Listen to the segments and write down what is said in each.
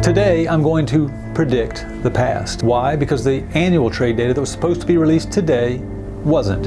Today, I'm going to predict the past. Why? Because the annual trade data that was supposed to be released today wasn't.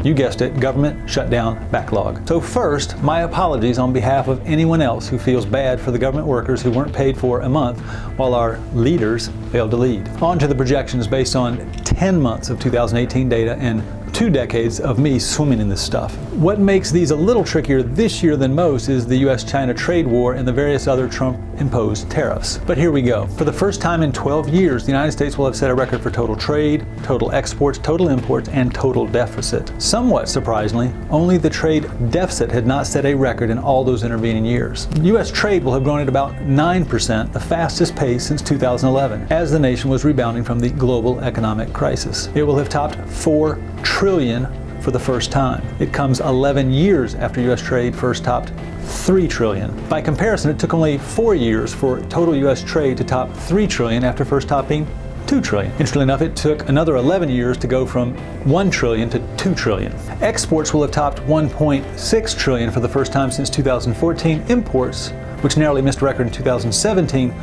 You guessed it, government shutdown backlog. So first, my apologies on behalf of anyone else who feels bad for the government workers who weren't paid for a month while our leaders failed to lead. On to the projections based on 10 months of 2018 data and 2 decades of me swimming in this stuff. What makes these a little trickier this year than most is the US-China trade war and the various other Trump-imposed tariffs. But here we go. For the first time in 12 years, the United States will have set a record for total trade, total exports, total imports, and total deficit. Somewhat surprisingly, only the trade deficit had not set a record in all those intervening years. US trade will have grown at about 9%, the fastest pace since 2011, as the nation was rebounding from the global economic crisis. It will have topped $4 trillion for the first time. It comes 11 years after US trade first topped $3 trillion. By comparison, it took only 4 years for total US trade to top $3 trillion after first topping $2 trillion. Interestingly enough, it took another 11 years to go from $1 trillion to $2 trillion. Exports will have topped $1.6 trillion for the first time since 2014. Imports, which narrowly missed a record in 2017,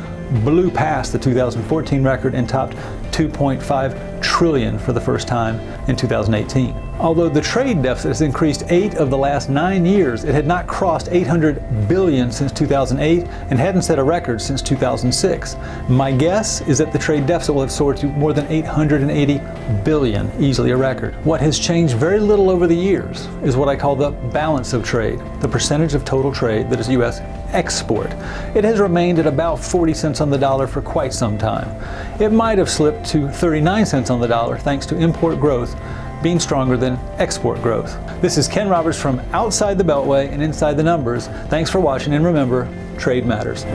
blew past the 2014 record and topped $2.5 trillion for the first time in 2018. Although the trade deficit has increased 8 of the last 9 years, it had not crossed $800 billion since 2008 and hadn't set a record since 2006. My guess is that the trade deficit will have soared to more than $880 billion, easily a record. What has changed very little over the years is what I call the balance of trade, the percentage of total trade that is U.S. export. It has remained at about 40 cents on the dollar for quite some time. It might have slipped to 39 cents on the dollar thanks to import growth being stronger than export growth. This is Ken Roberts from outside the Beltway and inside the numbers. Thanks for watching, and remember, trade matters.